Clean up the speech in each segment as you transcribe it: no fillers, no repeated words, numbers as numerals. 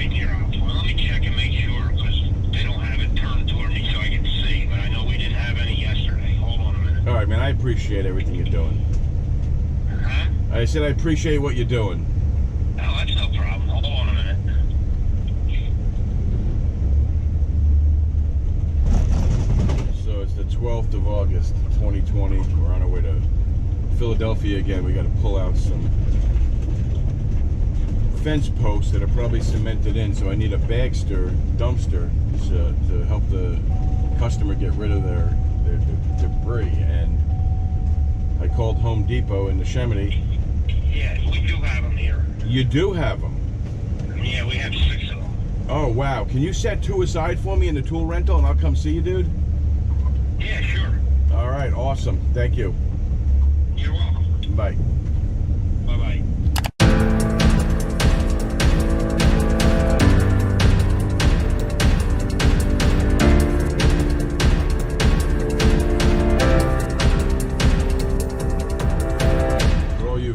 right near our point. Let me check and make sure, because they don't have it turned toward me so I can see. But I know we didn't have any yesterday. Hold on a minute. All right, man. I appreciate everything you're doing. Huh? I said I appreciate what you're doing. No, that's no problem. Hold on a minute. So it's the 12th of August, 2020. We're on our way to Philadelphia again. We got to pull out some fence posts that are probably cemented in, so I need a bagster dumpster to help the customer get rid of their debris. And I called Home Depot in Yosemite. Yeah, we do have them here. You do have them? Yeah, we have 6 of them. Oh, wow. Can you set 2 aside for me in the tool rental and I'll come see you, dude? Yeah, sure. All right, awesome. Thank you. You're welcome. Bye. Bye-bye.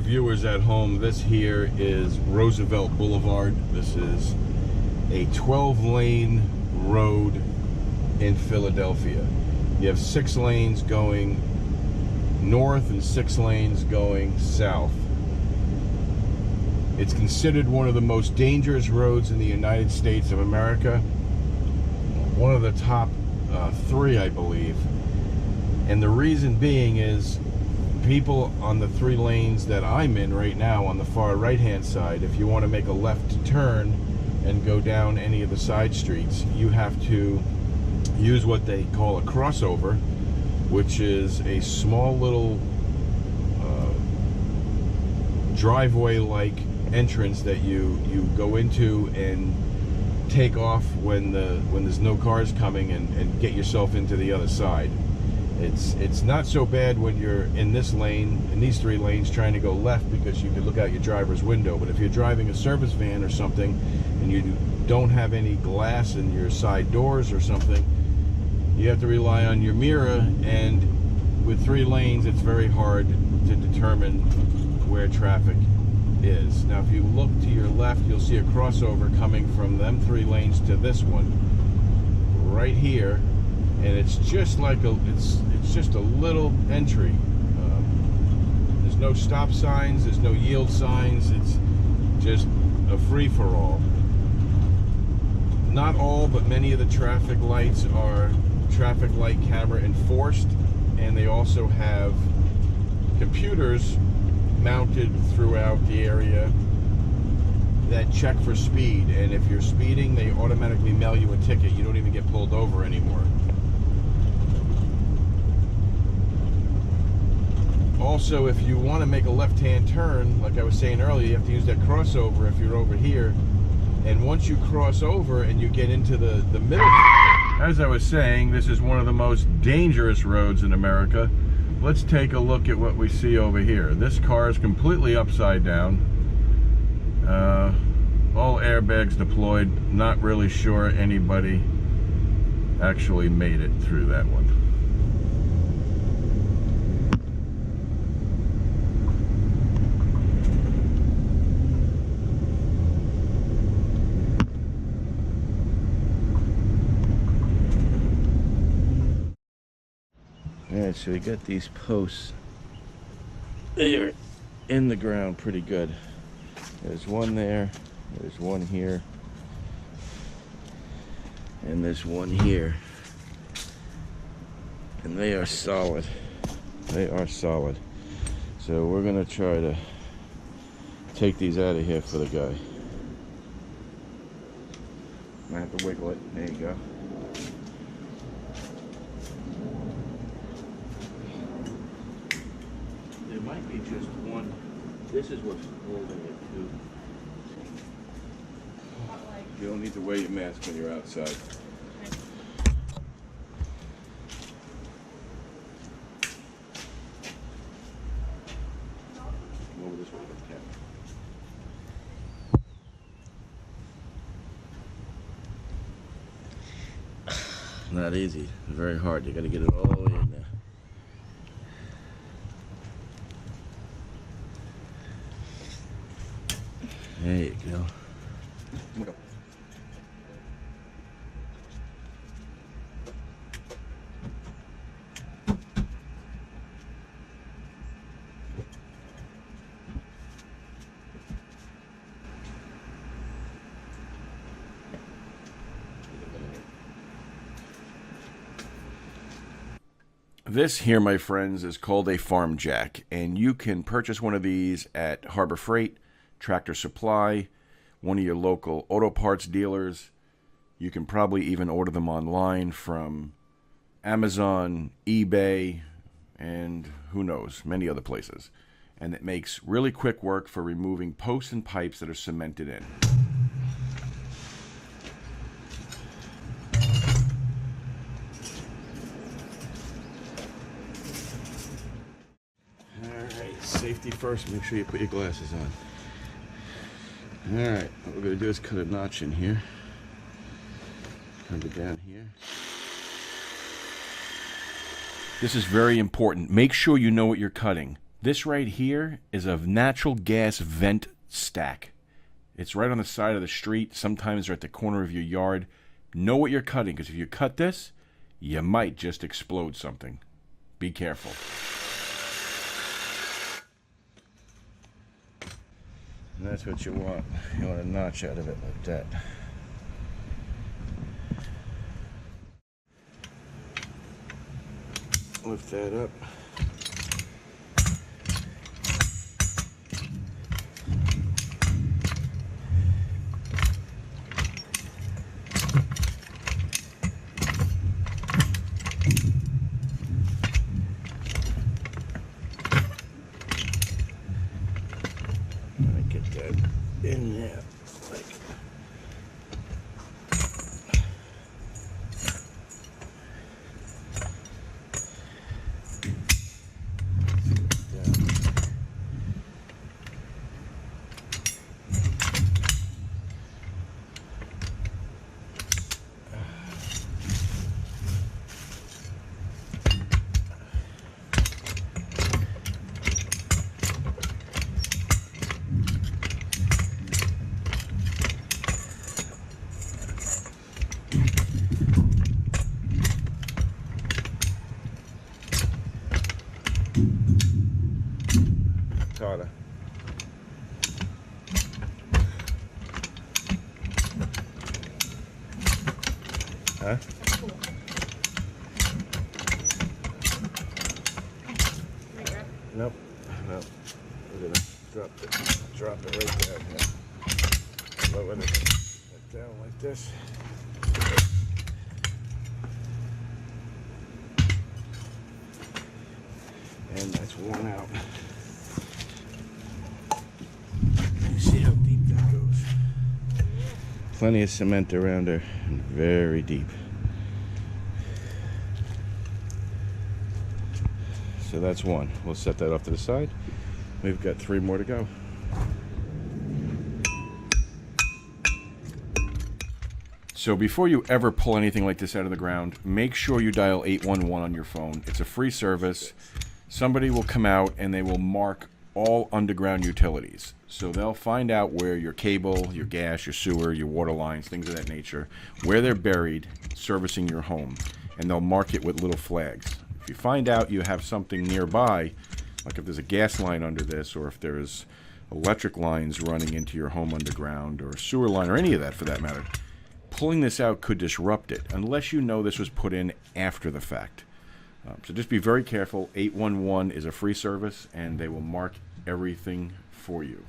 Viewers at home, this here is Roosevelt Boulevard. This is a 12-lane road in Philadelphia. You have 6 lanes going north and 6 lanes going south. It's considered one of the most dangerous roads in the United States of America. One of the top 3, I believe. And the reason being is people on the 3 lanes that I'm in right now on the far right hand side, if you want to make a left turn and go down any of the side streets, you have to use what they call a crossover, which is a small little driveway like entrance that you go into and take off when there's no cars coming and get yourself into the other side. It's not so bad when you're in this lane, in these 3 lanes, trying to go left because you can look out your driver's window. But if you're driving a service van or something and you don't have any glass in your side doors or something, you have to rely on your mirror, and with 3 lanes it's very hard to determine where traffic is. Now if you look to your left, you'll see a crossover coming from them 3 lanes to this one right here. And it's just like it's just a little entry. There's no stop signs, there's no yield signs. It's just a free-for-all. Not all, but many of the traffic lights are traffic light camera enforced, and they also have computers mounted throughout the area that check for speed. And if you're speeding, they automatically mail you a ticket. You don't even get pulled over anymore. Also, if you want to make a left-hand turn, like I was saying earlier, you have to use that crossover if you're over here. And once you cross over and you get into the middle, as I was saying, this is one of the most dangerous roads in America. Let's take a look at what we see over here. This car is completely upside down. All airbags deployed. Not really sure anybody actually made it through that one. Alright, so we got these posts. They're in the ground pretty good. There's one there, there's one here, and there's one here. And they are solid. They are solid. So we're gonna try to take these out of here for the guy. I have to wiggle it. There you go. There might be just one. This is what's holding it too. You don't need to wear your mask when you're outside. Come over this way, Ken. Not easy. Very hard. You got to get it all the way in there. There you go. This here, my friends, is called a farm jack, and you can purchase one of these at Harbor Freight, Tractor Supply, one of your local auto parts dealers. You can probably even order them online from Amazon, eBay, and who knows, many other places. And it makes really quick work for removing posts and pipes that are cemented in. Alright, safety first. Make sure you put your glasses on. Alright, what we're going to do is cut a notch in here. Come down here. This is very important. Make sure you know what you're cutting. This right here is a natural gas vent stack. It's right on the side of the street. Sometimes they're at the corner of your yard. Know what you're cutting, because if you cut this, you might just explode something. Be careful. And that's what you want. You want a notch out of it like that. Lift that up. Get that in there. Carter. Huh? Nope. Nope. We're gonna drop it right down here. Lower it down like this. And that's worn out. See how deep that goes. Plenty of cement around her, and very deep. So that's one. We'll set that off to the side. We've got 3 more to go. So before you ever pull anything like this out of the ground, make sure you dial 811 on your phone. It's a free service. Somebody will come out and they will mark all underground utilities. So they'll find out where your cable, your gas, your sewer, your water lines, things of that nature, where they're buried, servicing your home. And they'll mark it with little flags. If you find out you have something nearby, like if there's a gas line under this, or if there's electric lines running into your home underground, or a sewer line, or any of that for that matter, pulling this out could disrupt it, unless you know this was put in after the fact. So just be very careful. 811 is a free service, and they will mark everything for you.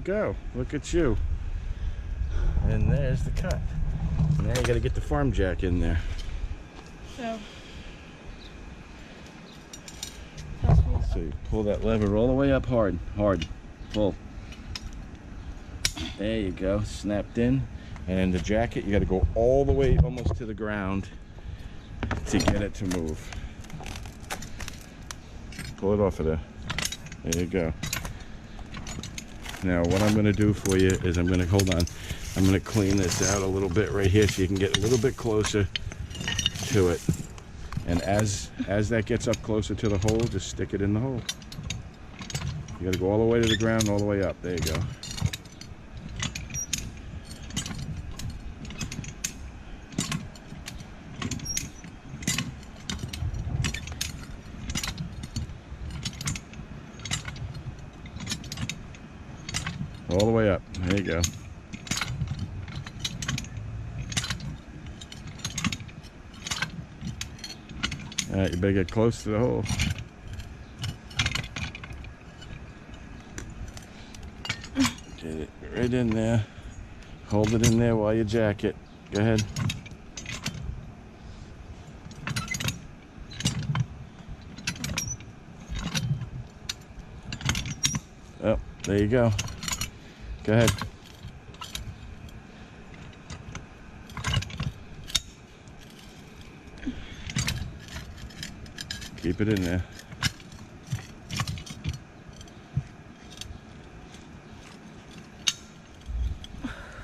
go. Look at you. And there's the cut. Now you got to get the farm jack in there. So So you pull that lever all the way up hard, pull. There you go, snapped in. And the jacket, you got to go all the way almost to the ground to get it to move. Pull it off of there. There you go. Now what I'm going to do for you is I'm going to clean this out a little bit right here so you can get a little bit closer to it. And as that gets up closer to the hole, just stick it in the hole. You got to go all the way to the ground, all the way up. There you go. All the way up. There you go. All right, you better get close to the hole. Get it right in there. Hold it in there while you jack it. Go ahead. Oh, there you go. Go ahead. Keep it in there.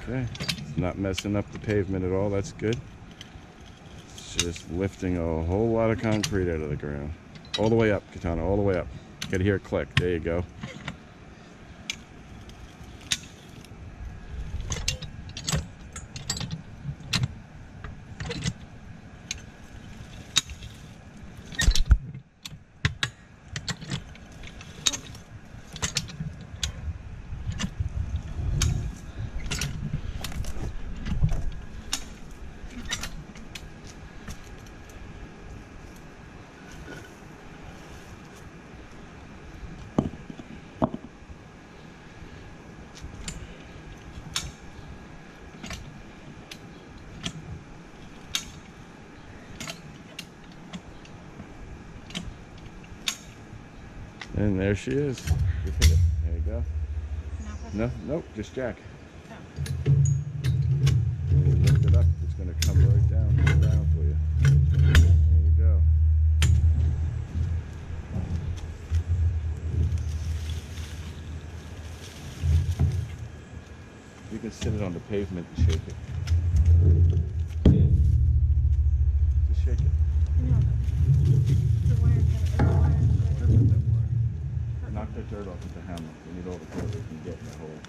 Okay, it's not messing up the pavement at all. That's good. It's just lifting a whole lot of concrete out of the ground. All the way up, Katana, all the way up. Gotta hear it click. There you go. And there she is. Just hit it. There you go. No, nope, just jack. Oh. When you lift it up, it's going to come right down for you. There you go. You can sit it on the pavement and shake it. Just shake it. The wire Knock the dirt off with the hammer. We need all the dirt we can get in the hole.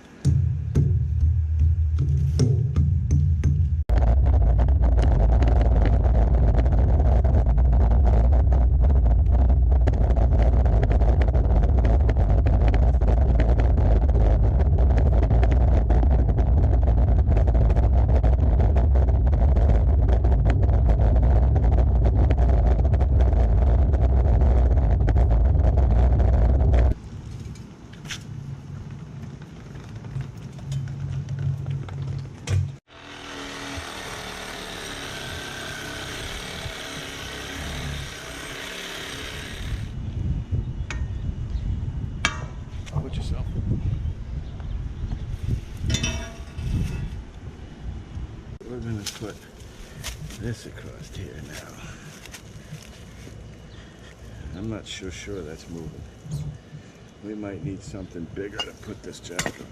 Put yourself. We're going to put this across here now. I'm not sure that's moving. We might need something bigger to put this jack on.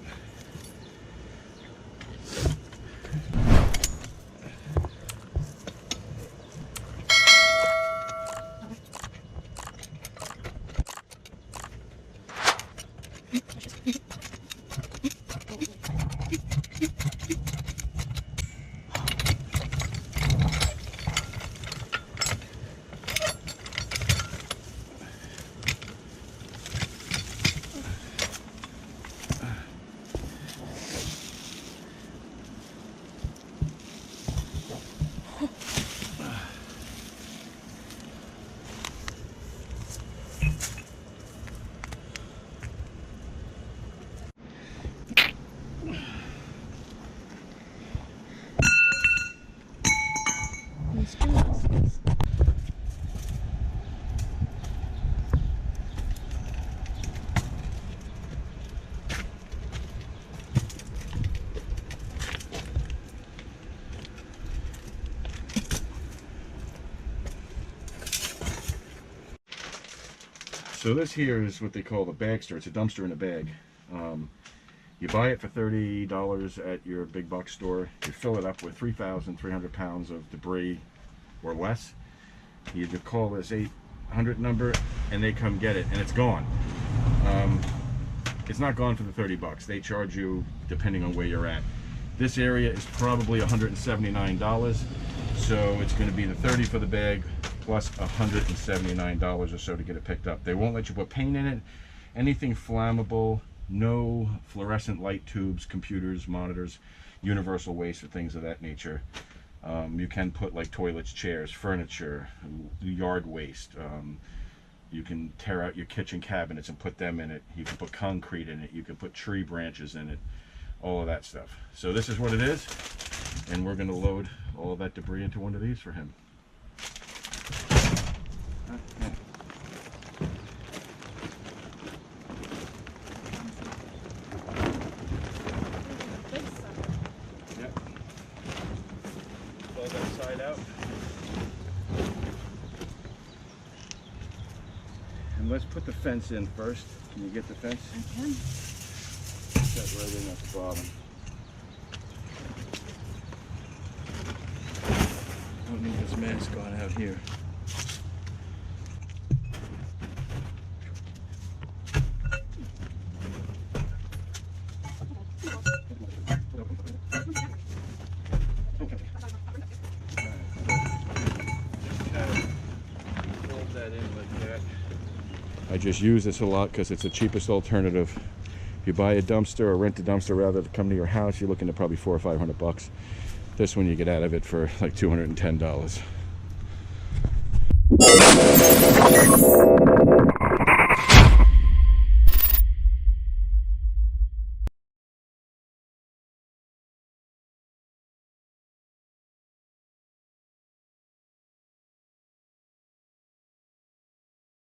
So this here is what they call the bagster. It's a dumpster in a bag. You buy it for $30 at your big box store. You fill it up with 3,300 pounds of debris or less. You just call this 800 number and they come get it, and it's gone. It's not gone for the 30 bucks. They charge you depending on where you're at. This area is probably $179, so it's going to be the 30 for the bag plus $179 or so to get it picked up. They won't let you put paint in it, anything flammable, no fluorescent light tubes, computers, monitors, universal waste or things of that nature. You can put like toilets, chairs, furniture, yard waste. You can tear out your kitchen cabinets and put them in it. You can put concrete in it. You can put tree branches in it. All of that stuff. So this is what it is, and we're going to load all of that debris into one of these for him. Okay. Big sucker. Yep. Fold that side out. And let's put the fence in first. Can you get the fence? I can. Set right in at the bottom. Don't need this mask on out here. Fold that in like that. I just use this a lot because it's the cheapest alternative. If you buy a dumpster or rent a dumpster rather to come to your house, you're looking at probably $400 or $500. This one you get out of it for like $210.